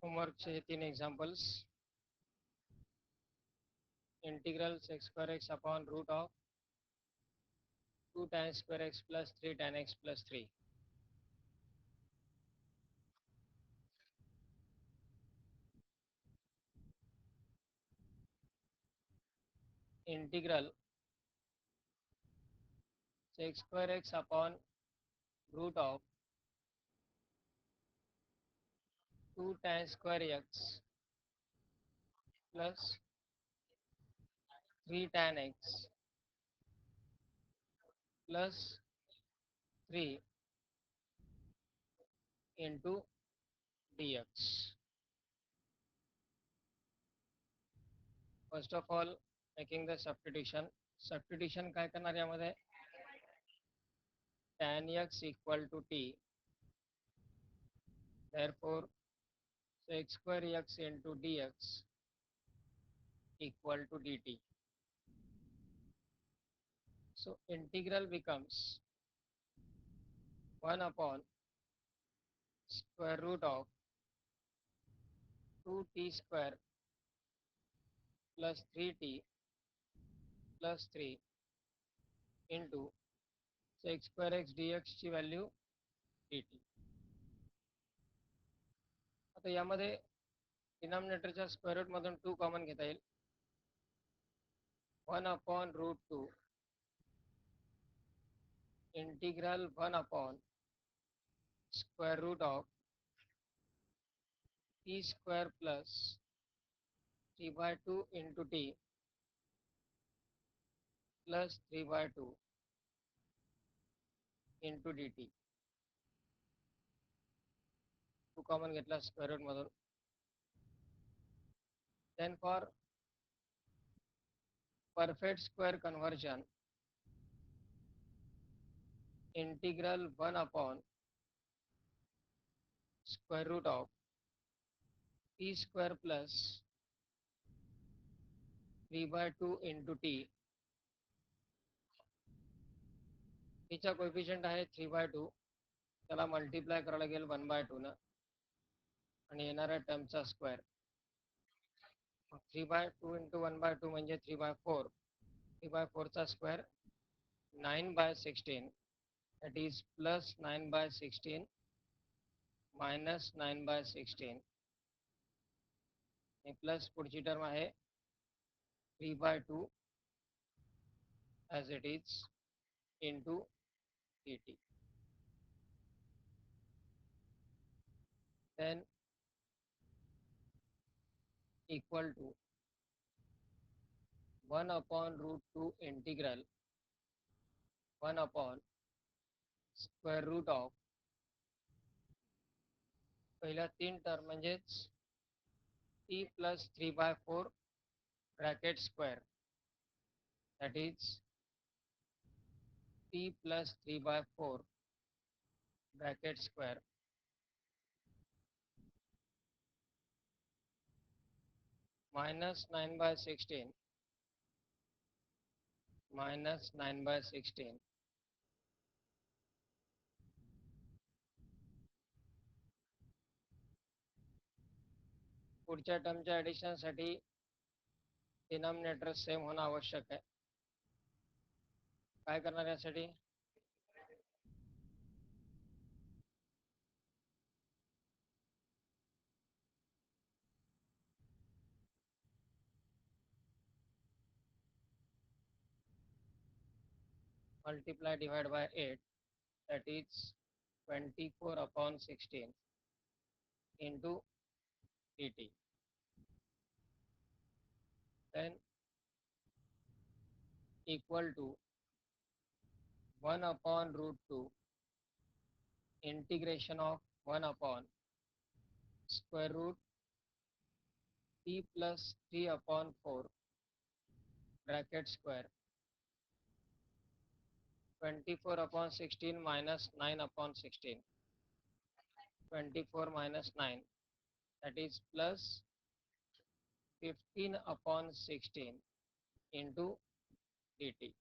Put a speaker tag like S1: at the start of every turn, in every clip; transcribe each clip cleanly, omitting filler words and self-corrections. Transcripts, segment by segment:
S1: होमवर्कचे हे 3 examples. Integral sec x square x upon root of 2 tan square x plus 3 tan x plus 3. Integral sec square x upon root of 2 tan square x plus 3 tan x plus 3 into dx. First of all, making the substitution. Substitution काय करणार यामध्ये? Tan x equal to t. Therefore, sec square x into dx equal to dt. So integral becomes 1 upon square root of 2t square plus 3t plus 3 into sec square x dx ची value dt. आता यामध्ये डिनॉमिनेटरच्या square root मधून 2 common घेता येईल. 1 upon root 2 integral 1 upon square root of t square plus 3/2 into t plus 3/2 into dt. 2 common घेतला square root मधून. Then for perfect square conversion, integral 1 upon square root of t square plus 3/2 into t. टीचा coefficient आहे 3/2, त्याला multiply करावं लागेल 1/2 न आणि येणाऱ्या टर्मचा स्क्वेअर. 3/2 इंटू 1/2 म्हणजे 3/4. 3/4 चा square 9/16. that is plus 9/16 minus 9/16 आणि प्लस पुढची टर्म आहे 3/2 as it is into dt. then equal to 1 upon root 2 integral 1 upon square root of पहिल्या 3 टर्म म्हणजेच t plus 3/4 bracket square, that is t plus 3/4 bracket square minus 9/16 minus 9/16 पुढच्या टर्मच्या ॲडिशनसाठी denominator same होणं आवश्यक आहे. काय करणार यासाठी? multiply divide by 8, that is 24 upon 16 into dt. then equal to 1 upon root 2 integration of 1 upon square root t plus 3 upon 4 bracket square 24 upon 16 minus 9 upon 16. 24 minus 9, that is plus 15 upon 16 into dt.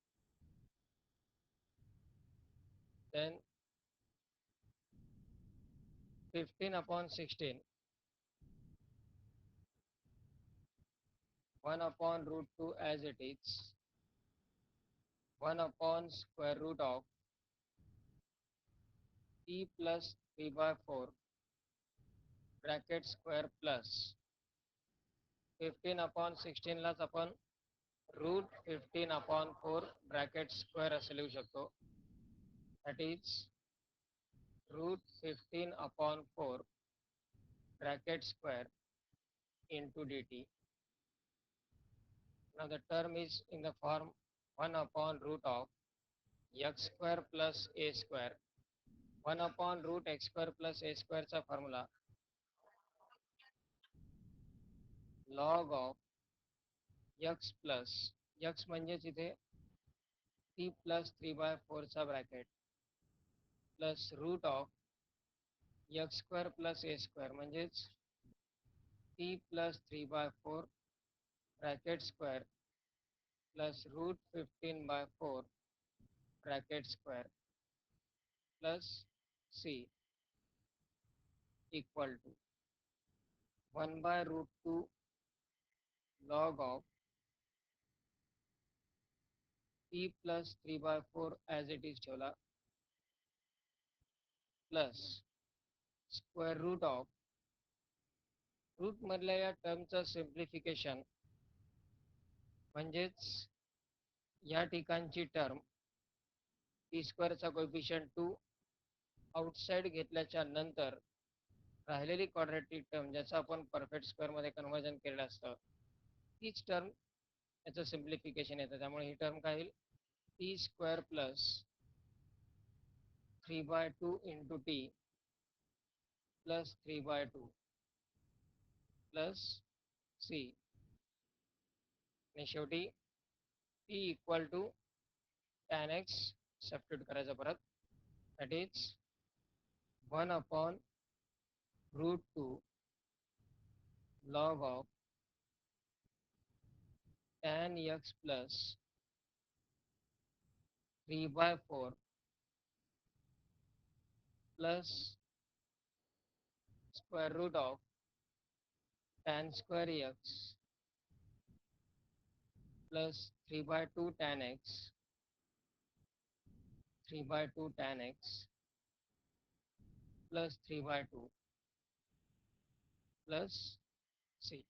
S1: then 15 upon 16 1 upon root 2 as it is, 1 upon square root of t plus 3 by 4 bracket square plus 15 upon 16 लाच आपण root 15 upon 4 bracket square असे लिहू शकतो. That is root 15 upon 4 bracket square into dt. Now the term is in the form 1 upon root of x square plus a square. 1 upon root x square plus a square चा formula log of x plus x म्हणजेच इथे t plus 3 by 4 चा bracket plus root of x square plus a square म्हणजेच t plus 3 by 4 bracket square plus root 15 by 4 bracket square plus c equal to 1 by root 2 log of t plus 3 by 4 as it is ठेवला plus square root of root मधल्या या टर्मचं simplification म्हणजेच या ठिकाणची term t स्क्वेअरचा coefficient 2 outside घेतल्याच्या नंतर राहिलेली क्वाड्रॅटिक टर्म ज्याचं आपण परफेक्ट स्क्वेअरमध्ये कन्वर्जन केलेलं असतं तीच टर्म याचं सिम्प्लिफिकेशन येतं. त्यामुळे ही टर्म काय येईल t square plus 3 by 2 into t plus 3 by 2 plus C आणि शेवटी t equal to tan x substitute करायचं परत. That is 1 upon root 2 log of tan x plus 3 by 4 plus square root of tan square x plus 3 by 2 tan x 3 by 2 tan x plus 3 by 2 plus c.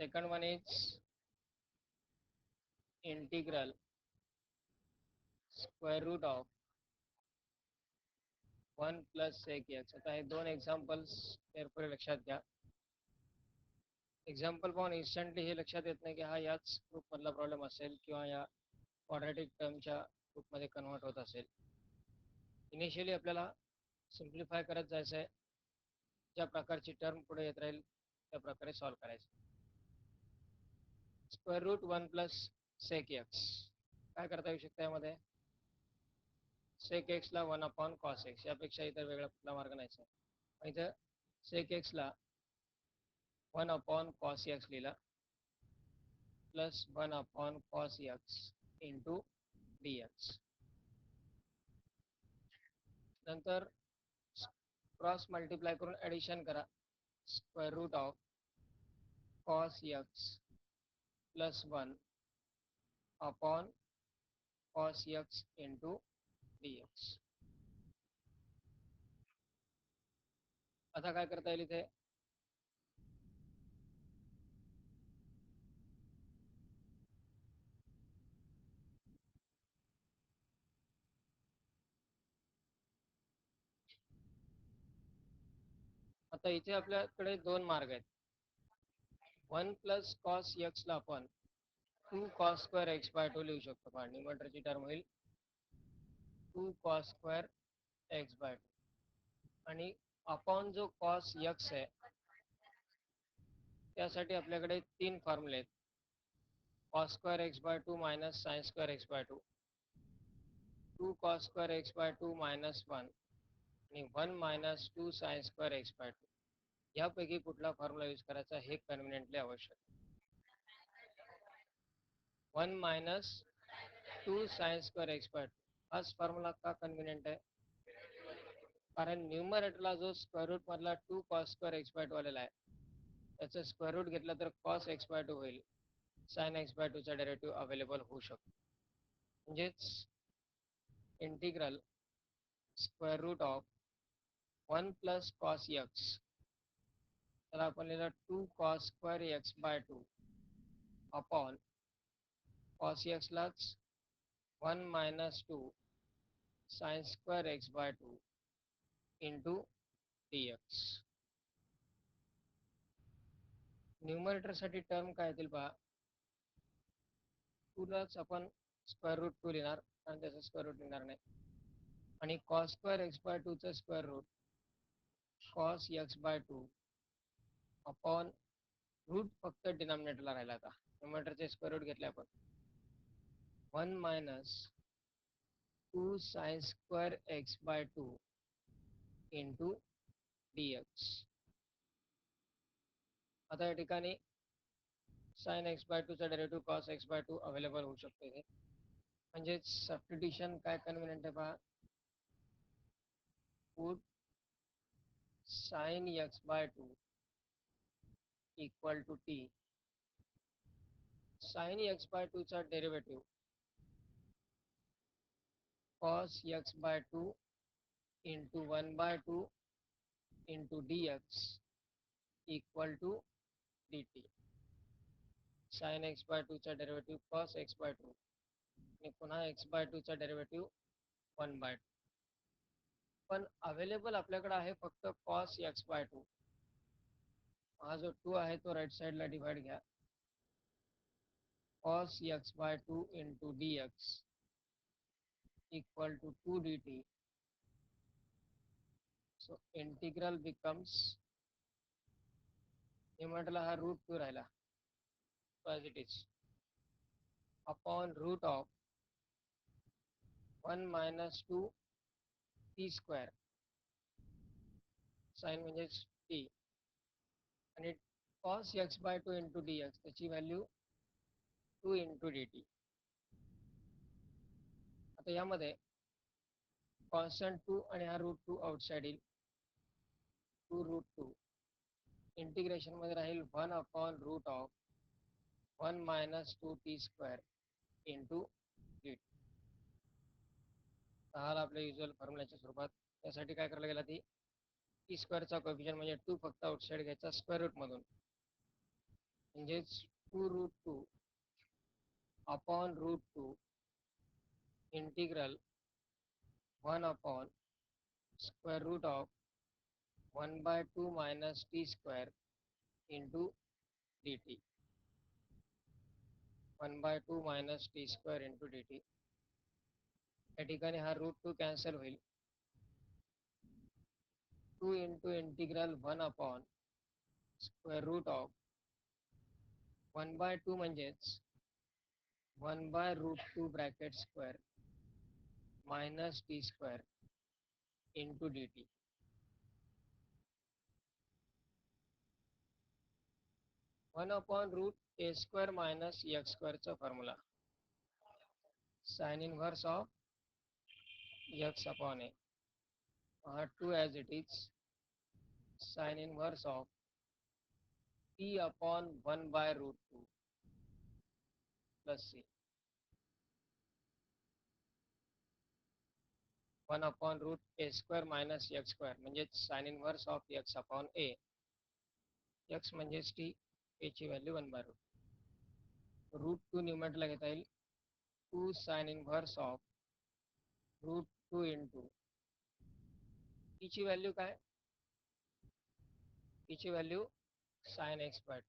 S1: second one is integral square root of 1 plus sec x. आता हे दोन examples carefully लक्षात घ्या. Example पाहून instantly हे लक्षात येत नाही की हा याच ग्रुपमधला प्रॉब्लेम असेल किंवा या क्वाड्रॅटिक टर्मच्या ग्रुपमध्ये कन्वर्ट होत असेल. इनिशियली आपल्याला सिम्प्लिफाय करत जायचं आहे. ज्या प्रकारची टर्म पुढे येत राहील त्या प्रकारे सॉल्व्ह करायचं. Square root 1 plus sec x काय करता येऊ शकतं यामध्ये? सेक एक्सला 1 अपॉन कॉस एक्स, यापेक्षा इतर वेगळा कुठला मार्ग नाहीच आहे. इथं सेक एक्सला 1 अपॉन कॉस एक्स लिहिला plus 1 upon cos x into d x. नंतर क्रॉस मल्टिप्लाय करून ॲडिशन करा. Square root of cos x plus 1 upon cos x into d x. आता काय करता येईल इथे? आता इथे आपल्याकडे दोन मार्ग आहेत. 1 प्लस कॉस एक्सला आपण 2 कॉस स्क्वेअर एक्स बाय 2 लिहू शकतो. पहा न्यूमरेटरची टर्म होईल 2 कॉस स्क्वेअर एक्स बाय 2 आणि अपॉन जो कॉस एक्स आहे त्यासाठी आपल्याकडे तीन फॉर्म्युले आहेत. Cos square x by 2 minus sine square x by 2, 2 cos square x by 2 minus 1 आणि 1 minus 2 sine square x by 2. यापैकी कुठला फॉर्म्युला यूज करायचा हे कन्व्हिनियंटली आवश्यक. 1 minus 2 sine square x by 2 हाच फॉर्म्युला का कन्व्हिनियंट आहे? कारण न्यूमरेटरला जो स्क्वेअर रूट मधला 2 कॉस स्क्वेअर एक्स बाय 2 आलेला आहे त्याचं स्क्वेअर रूट घेतलं तर कॉस एक्स बाय 2 होईल. साइन एक्स बाय 2चा डेरिव्हेटिव्ह अवेलेबल होऊ शकतो. म्हणजेच integral square root of 1 plus cos x, त्याला आपण लिहिलं 2 cos square x by 2 upon cos एक्सलाच 1 minus 2 sine square x by 2 into d x. न्यूमरेटरसाठी टर्म काय येतील पहा. 2लाच आपण स्क्वेअर रूट 2 लिहिणार कारण त्याचं स्क्वेअर रूट लिहिणार नाही. आणि कॉस स्क्वेअर एक्स बाय 2चं square root cos x by 2 upon root फक्त डिनॉमिनेटरला राहिला. आता न्यूमरेटरचे स्क्वेअर रूट घेतले आपण 1 minus 2 sine square x by 2 into d x. आता या ठिकाणी साइन एक्स बाय 2चा derivative cos x by 2 available होऊ शकतो इथे. म्हणजेच सबस्टिट्यूशन काय कन्व्हिनियंट आहे पहा. Put sine x by 2 equal to T. Sine x by 2चा derivative cos x by 2 into 1 by 2 into d x equal to d t. Sine x by 2चा derivative cos x by 2 आणि पुन्हा x by 2चा derivative 1 by 2. पण available आपल्याकडे आहे फक्त cos x by 2. हा जो 2 आहे तो राईट साईडला डिवाइड घ्या. Cos x by 2 into d x equal to 2 d t. So integral becomes, न्यूमरेटरला हा रूट 2 राहिला as it is upon root of 1 minus 2 t square, sign म्हणजेच t आणि cos x by 2 into d x, त्याची value 2 into d T. आता यामध्ये constant 2 आणि हा रूट 2 आउटसाइड येईल. 2 रूट 2 इंटिग्रेशन मध्ये राहील 1 upon root of 1 minus 2 t square into d t. हा आपल्या युजल फॉर्म्युल्याच्या स्वरूपात. त्यासाठी काय करायला गेला ती टी स्क्वेअरचा कोएफिशियंट म्हणजे 2 फक्त आउटसाइड घ्यायचा स्क्वेअर रूट मधून म्हणजेच 2√2 upon √2 integral 1 upon square root of 1/2 minus T square into dt. 1/2 minus T square into dt. या ठिकाणी हा √2 कॅन्सल होईल. 2 into integral 1 upon square root of 1/2 म्हणजेच 1/√2 bracket square minus T square into dt. 1 upon root a square minus x स्क्वेअरचा formula. Sine inverse of x upon a. 2 as it is. Sin inverse of p upon 1/√2 plus c. 1 upon root a square minus x square म्हणजेच sin inverse of x upon a. x म्हणजेच t, a ची value 1/√. √2 न्यूमरेटरला घेता येईल 2 sin inverse of √2 into t ची value काय? t ची value sin x/2.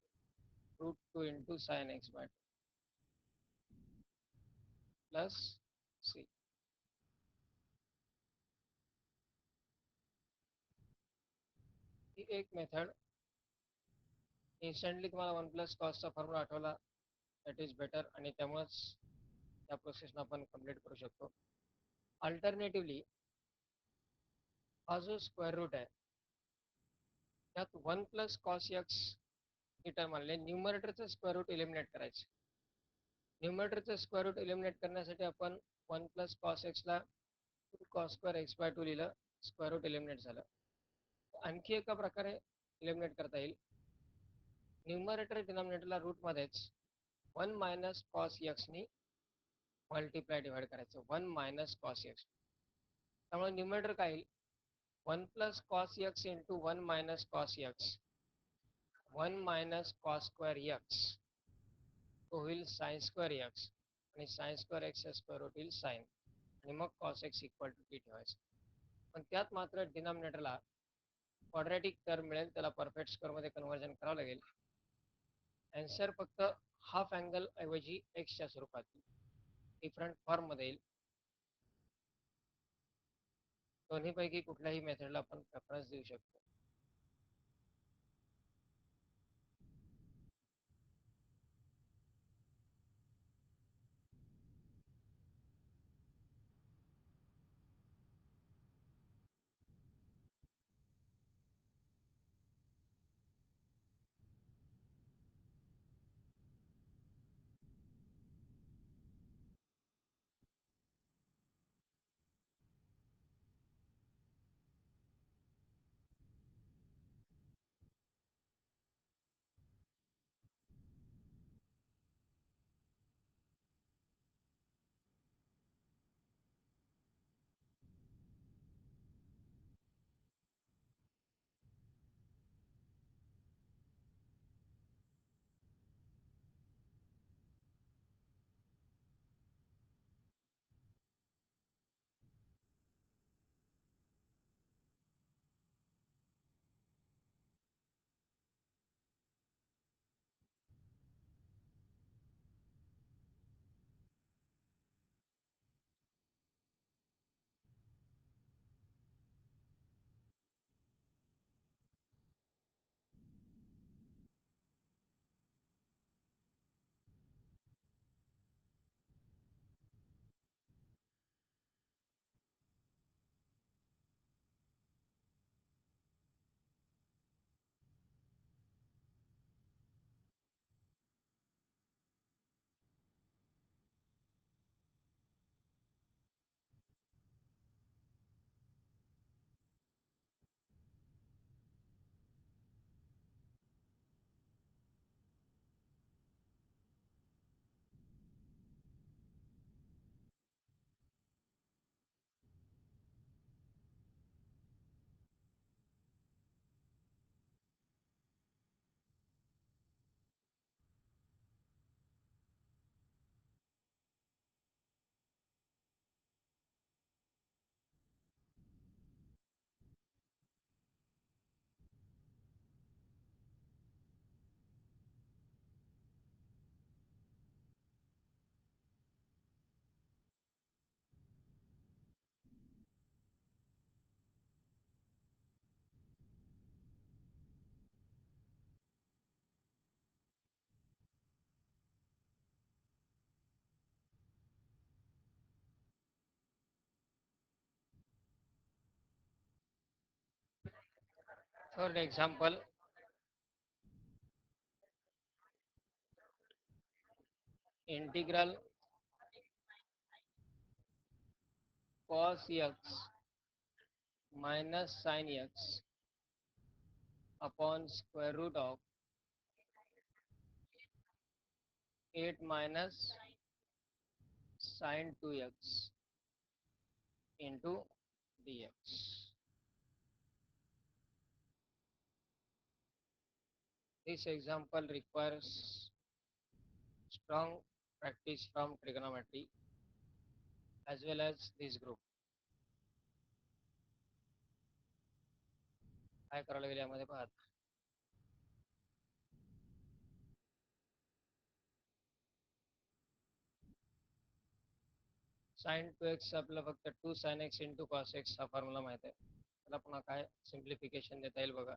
S1: √2 into sin x/2 plus c. ही एक method. Instantly तुम्हाला 1 + cosचा फॉर्म्युला आठवला, दॅट इज बेटर, आणि त्यामुळेच त्या प्रोसेसला आपण कंप्लीट करू शकतो. अल्टरनेटिव्हली हा जो स्क्वेअर रूट आहे त्यात 1 + cos x ही टर्म आणले. न्यूमरेटरचं स्क्वेअर रूट एलिमिनेट करायचं. न्यूमरेटरचं स्क्वेअर रूट एलिमिनेट करण्यासाठी आपण 1 + cos x ला cos² x/2 लिहिलं, स्क्वेअर रूट एलिमिनेट झालं. आणखी एका प्रकारे एलिमिनेट करता येईल. न्यूमरेटर डिनॉमिनेटरला रूटमध्येच 1 - cos x नी मल्टिप्लाय डिवाइड करायचं. 1 - cos x. त्यामुळे न्यूमरेटर काय येईल? 1 + cos x into 1 - cos x. 1 - cos² x तो होईल sin² x, आणि sin² x चा स्क्वेअर रूट होईल sin, आणि मग cos x equal to t ठेवायचं. पण त्यात मात्र डिनॉमिनेटरला क्वाड्रॅटिक टर्म मिळेल, त्याला परफेक्ट स्क्वेअरमध्ये कन्व्हर्जन करावं लागेल. आन्सर फक्त हाफ अँगल ऐवजी एक्सच्या स्वरूपात डिफरंट फॉर्ममध्ये येईल. दोन्हीपैकी कुठल्याही मेथडला आपण प्रेफरन्स देऊ शकतो. Third example, integral cos x minus sin x upon square root of 8 minus sin 2x into dx. This example requires strong practice from trigonometry as well as this group. काय करावं लागेल यामध्ये पाहत sin 2x आपल्याला फक्त 2 sin x into cos x हा formula माहित आहे. त्याला पुन्हा काय सिम्प्लिफिकेशन देता येईल बघा.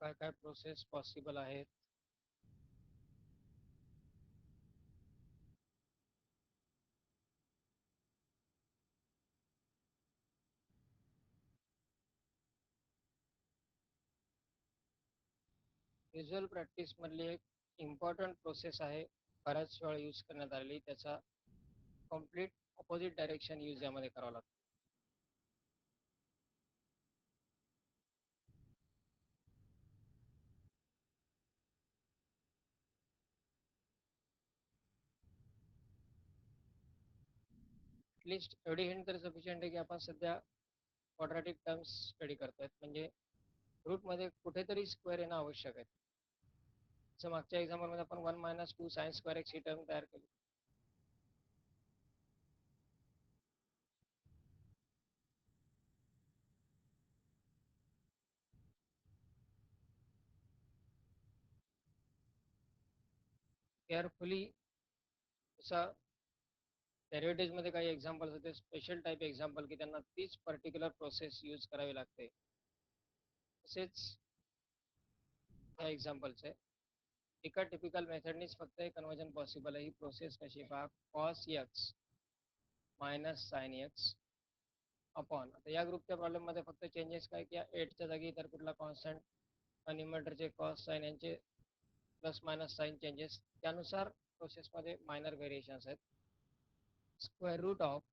S1: काय काय प्रोसेस पॉसिबल आहेत. विज्युअल प्रॅक्टिस मधली एक इम्पॉर्टंट प्रोसेस आहे, बऱ्याच वेळा यूज करण्यात आलेली. त्याचा कम्प्लीट ऑपोजिट डायरेक्शन यूज यामध्ये करावं लागतं. ॲटलिस्ट एवढी हिंट तर सफिशियंट आहे की आपण सध्या क्वाड्रॅटिक टर्म्स स्टडी करतोय, म्हणजे रूटमध्ये कुठेतरी स्क्वेअर येणं आवश्यक आहे. जसं मागच्या एक्झाम्पलमध्ये आपण 1 मायनस 2 सायन्स स्क्वेअर एक्स ही टर्म तयार केली. केअरफुली जसं डेरिव्हेटिव्हमध्ये काही एक्झाम्पल्स होते, स्पेशल टाईप एक्झाम्पल की त्यांना तीच पर्टिक्युलर प्रोसेस यूज करावी लागते. तसेच ह्या एक्झाम्पल्स आहे. एका टिपिकल मेथडनीच फक्त हे कन्वर्जन पॉसिबल आहे. ही प्रोसेस कशी पहा, cos x minus sine x upon, आता या ग्रुपच्या प्रॉब्लेममध्ये फक्त चेंजेस काय की 8च्या जागी इतर कुठला कॉन्स्टंट आणि न्यूमरेटरचे कॉस साइन यांचे प्लस मायनस साइन चेंजेस, त्यानुसार प्रोसेसमध्ये मायनर व्हेरिएशन्स आहेत. Square root of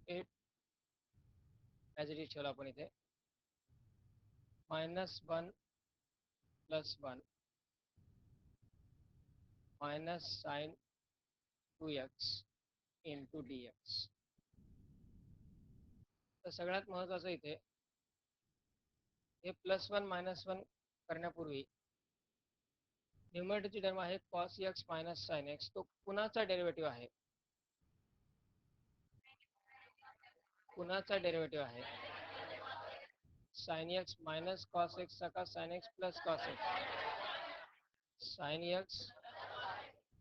S1: 8 as it is ठेवला आपण इथे, -1 + 1 minus sine 2x into dx. तर सगळ्यात महत्त्वाचं इथे हे +1 -1 करण्यापूर्वी न्यूमरेटरची टर्म आहे cos x minus sine x, तो कुणाचा डेरिव्हेटिव्ह आहे? कुणाचा डेरिव्हेटिव्ह आहे? Sine x minus cos x का sine x plus cos x? Sine x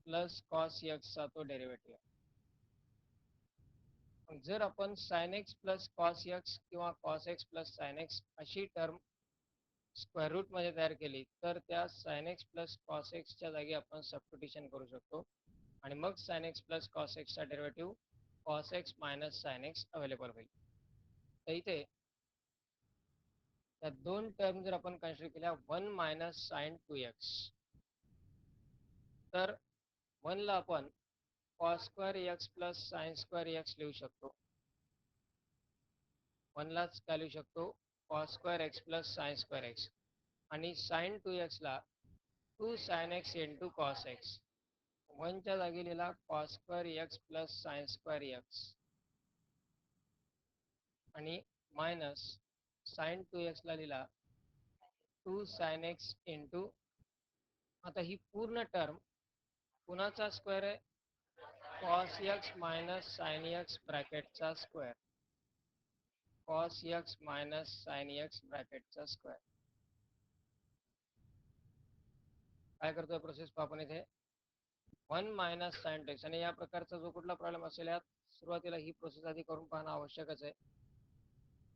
S1: plus cos एक्सचा तो डेरिव्हेटिव्ह. जर आपण sine x plus cos x किंवा cos x plus sine x अशी टर्म स्क्वेअर रूट मध्ये तयार केली तर त्या साइन एक्स प्लस कॉस एक्सच्या जागी आपण सबस्टिट्यूशन करू शकतो आणि मग साइन एक्स प्लस कॉस एक्सचा derivative cos x minus sine x available होईल. तर इथे त्या दोन टर्म जर आपण कन्सिडर केल्या 1 मायनस साइन 2x, तर 1 ला आपण cos square x plus sine square x लिहू शकतो. 1 लाच काय लिहू शकतो? Cos square x plus sine square x. आणि साइन 2x ला 2 sine x into cos x. 1च्या जागी लिहिला cos square x plus sine square x आणि मायनस साइन 2x ला लिहिला 2 sin x इंटू, आता ही पूर्ण टर्म कुणाचा स्क्वेअर आहे? cos x minus sine x ब्रॅकेटचा square, cos x minus sine x ब्रॅकेटचा स्क्वेअर. काय करतोय प्रोसेस आपण इथे? 1 मायनस साइन 2x, आणि या प्रकारचा जो कुठला प्रॉब्लेम असेल यात सुरुवातीला ही प्रोसेस आधी करून पाहणं आवश्यकच आहे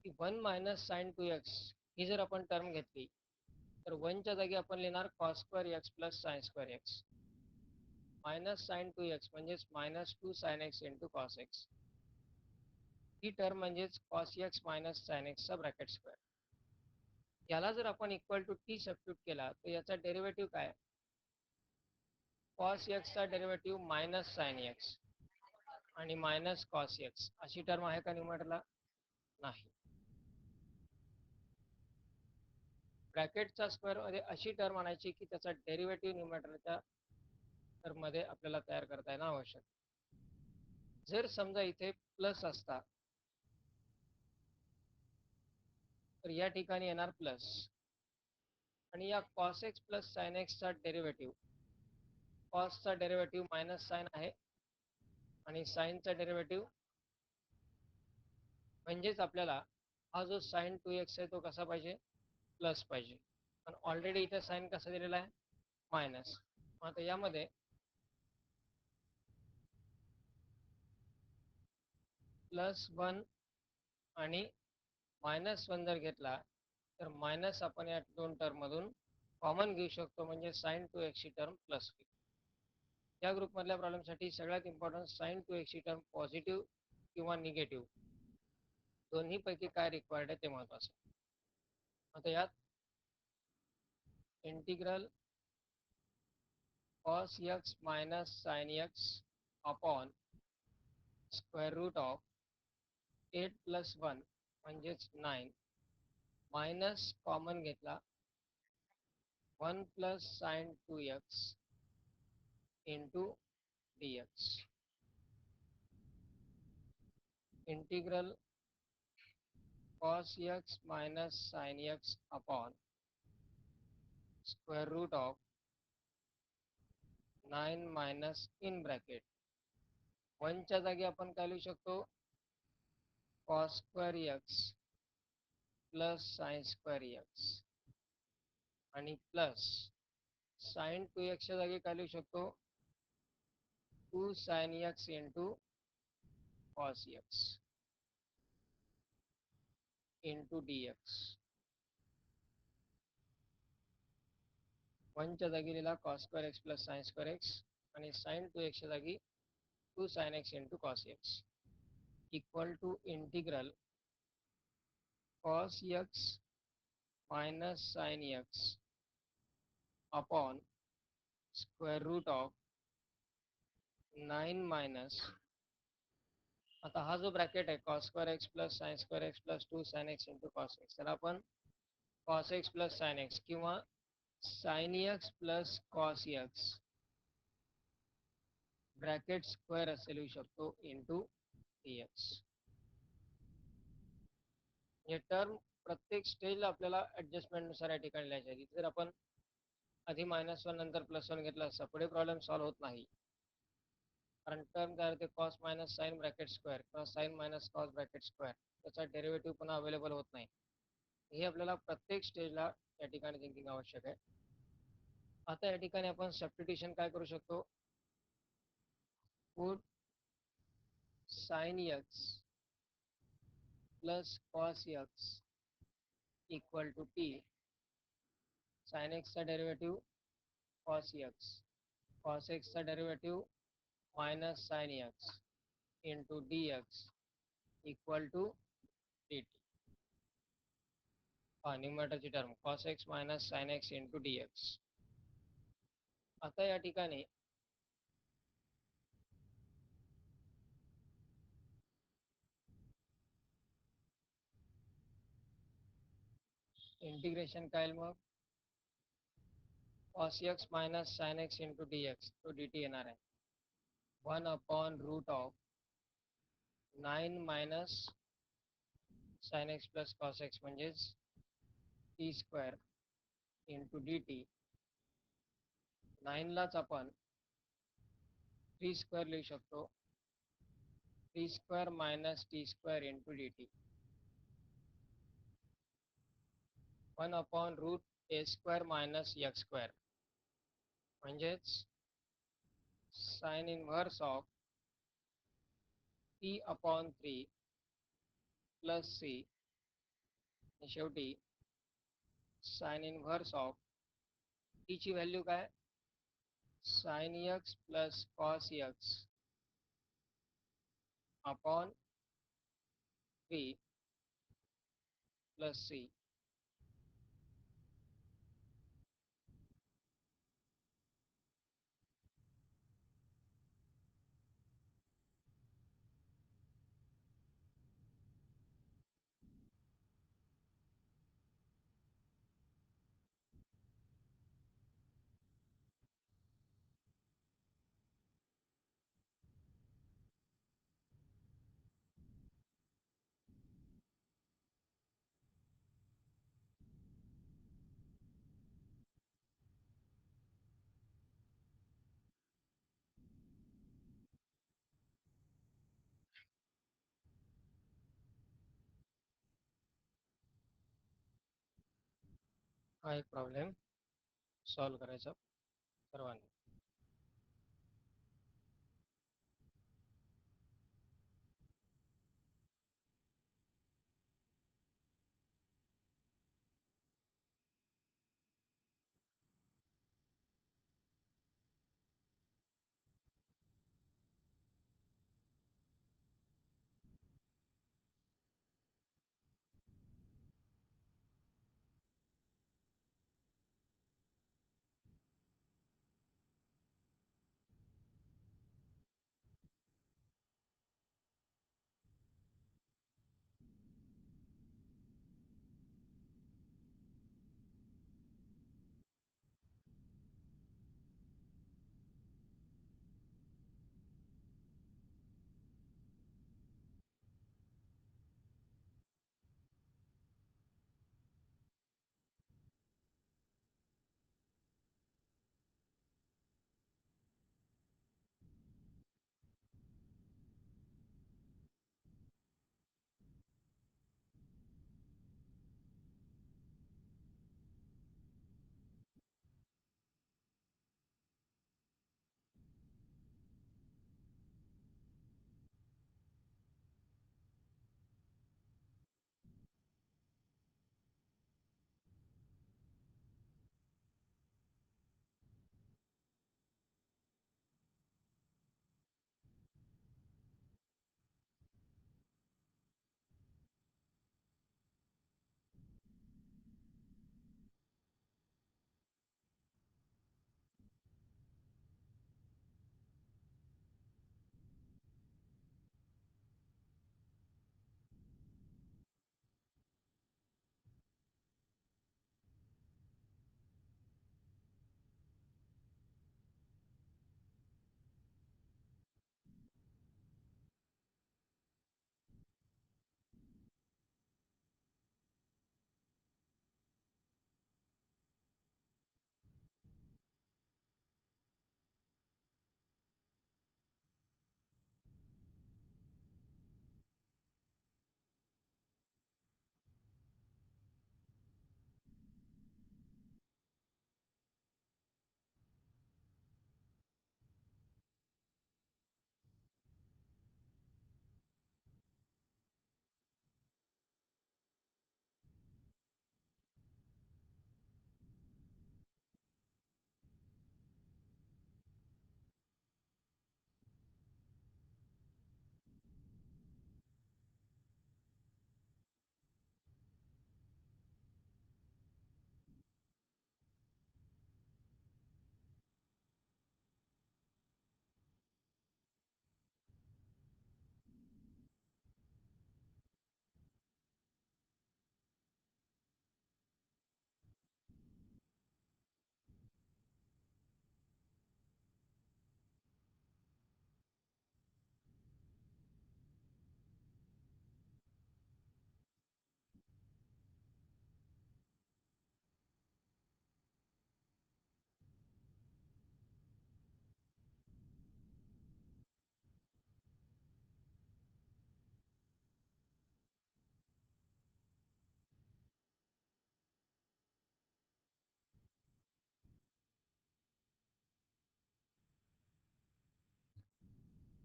S1: की 1 मायनस साइन 2x ही जर आपण टर्म घेतली तर 1च्या जागी आपण लिहिणार cos square x plus sine square x, minus sine 2x म्हणजेच minus 2 sine x into cos x. ही टर्म म्हणजेच cos x minus sine x चा ब्रॅकेट स्क्वेअर. याला जर आपण इक्वल टू टी सबस्टिट्यूट केला तर याचा डेरिव्हेटिव्ह काय? cos x चा डेरिव्हेटिव्ह मायनस साइन x आणि मायनस कॉस x अशी टर्म आहे का न्यूमरेटरला? नाही. ब्रॅकेटचा स्क्वेअर मध्ये अशी टर्म आणायची की त्याचा डेरिव्हेटिव्ह न्यूमरेटरच्या टर्म मध्ये आपल्याला तयार करता येणं आवश्यक. जर समजा इथे प्लस असता तर या ठिकाणी येणार प्लस, आणि या cos x plus sine x चा डेरिव्हेटिव्ह, कॉसचा डेरिव्हेटिव्ह मायनस साइन आहे आणि साइनचा डेरिव्हेटिव्ह, म्हणजेच आपल्याला हा जो साइन 2x आहे तो कसा पाहिजे? प्लस पाहिजे. पण ऑलरेडी इथे साइन कसा दिलेला आहे? मायनस. आता यामध्ये +1 आणि -1 जर घेतला तर मायनस आपण या दोन टर्ममधून कॉमन घेऊ शकतो, म्हणजे साइन 2x ची टर्म प्लस होईल. या ग्रुपमधल्या प्रॉब्लेमसाठी सगळ्यात इम्पॉर्टंट साइन 2x ची टर्म पॉझिटिव्ह किंवा निगेटिव्ह दोन्हीपैकी काय रिक्वायर्ड आहे ते महत्त्वाचं. आता यात integral cos x minus sine x upon square root of 8 + 1 म्हणजेच 9 मायनस कॉमन घेतला 1 + sine 2x into dx, integral cos x minus sine x upon square root of 9 minus in bracket 1च्या जागी आपण काय लिहू शकतो? cos square x plus sine square x आणि plus sine 2x च्या जागी काय लिहू शकतो? 2 sine x into cos x into dx. 1च्या जागी लिहिला cos square x plus sine square x आणि साइन 2x च्या जागी 2 sine x into cos x equal to integral cos x minus sine x upon square root of 9 minus, आता हा जो bracket आहे cos square x plus sine square x plus 2 sine x into cos x, त्याला आपण cos x plus sine x किंवा sine x plus cos x bracket square असे लिहू शकतो इंटू dx. हे टर्म प्रत्येक स्टेजला आपल्याला ॲडजस्टमेंटनुसार या ठिकाणी लिहायचे. जर आपण आधी -1 नंतर +1 घेतला असता पुढे प्रॉब्लेम सॉल्व्ह होत नाही, कारण टर्म काय होते cos minus sine bracket square किंवा sine minus cos bracket square, त्याचा डेरिव्हेटिव्ह पुन्हा अवेलेबल होत नाही. हे आपल्याला प्रत्येक स्टेजला या ठिकाणी थिंकिंग आवश्यक आहे. आता या ठिकाणी आपण सबस्टिट्यूशन काय करू शकतो? Put sine x plus cos x equal to T, sine x चा derivative cos x, cos x चा derivative minus sine x into dx equal to dt. न्यूमरेटरची term cos x minus sine x into dx. आता या ठिकाणी integration काय येईल मग? cos x minus sine x into dx तो dt येणार आहे 1 upon root of 9 minus sine x plus cos x म्हणजेच T square into d T. नाईनलाच आपण टी स्क्वेअर लिहू शकतो. T square minus T square into d T. 1/रूट a square minus x square म्हणजेच sine inverse of T/3 plus C. शेवटी sine inverse of टीची value काय? Sine x plus cos x upon 3 plus C. हा एक problem solve करायचा सर्वांनी.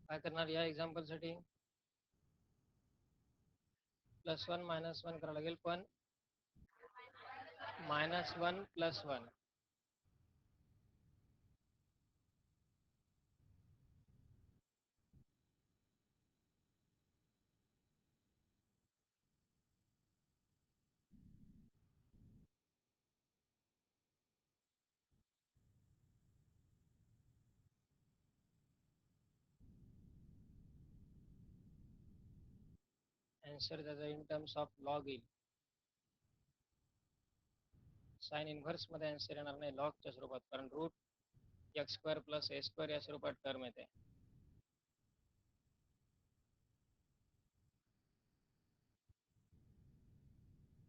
S1: काय करणार या एक्झाम्पलसाठी +1 -1 करावं लागेल, पण -1 +1 आन्सर त्याचा इन टर्म्स ऑफ लॉग येईल. साइन इनव्हर्स मध्ये आन्सर येणार नाही लॉगच्या स्वरूपात, कारण √x² + a² या स्वरूपात टर्म येते.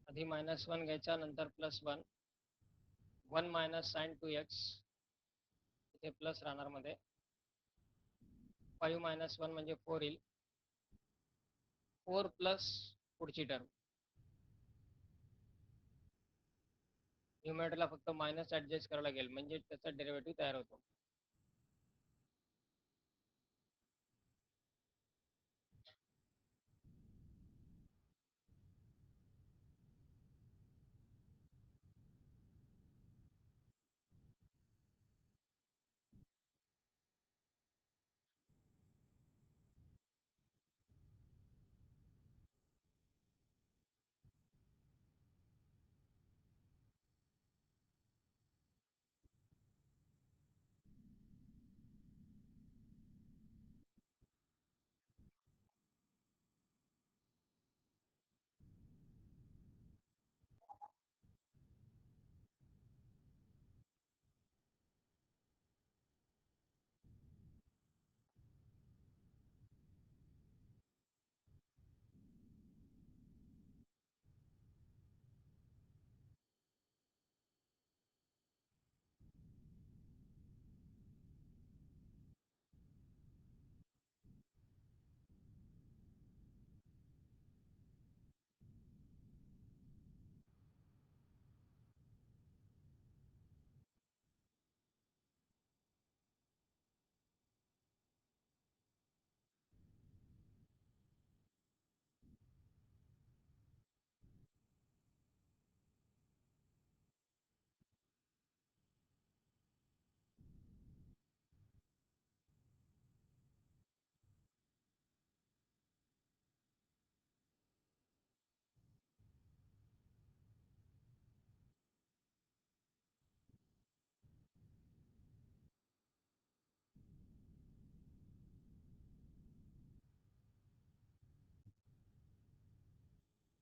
S1: आधी -1 घ्यायचा, नंतर +1. 1 - sin 2x इथे प्लस राहणार मध्ये. 5 - 1 म्हणजे 4 येईल. 4 प्लस पुढची टर्म. न्यूमरेटरला फक्त मायनस ऍडजस्ट करावं लागेल, म्हणजे त्याचा डेरिव्हेटिव्ह तयार होतो.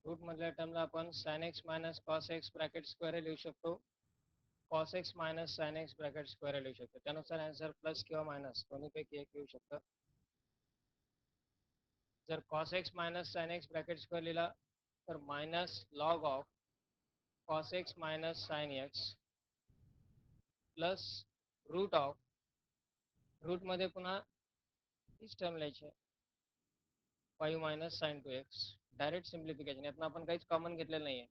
S1: रूट मधल्या टर्मला आपण sin x - cos x bracket square लिहू शकतो. cos x - sin x bracket square लिहू शकतो. त्यानुसार आन्सर प्लस किंवा मायनस दोन्हीपैकी एक येऊ शकतं. जर cos x - sin x bracket square लिहिला तर -log of cos x - sin x plus root of, root मध्ये पुन्हा हीच टर्म लिहायची 5 - sin 2x. डायरेक्ट सिम्प्लिफिकेशन, यातनं आपण काहीच कॉमन घेतलेलं नाहीये.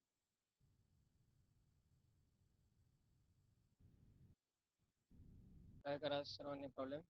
S1: काय करा सर्वांनी प्रॉब्लेम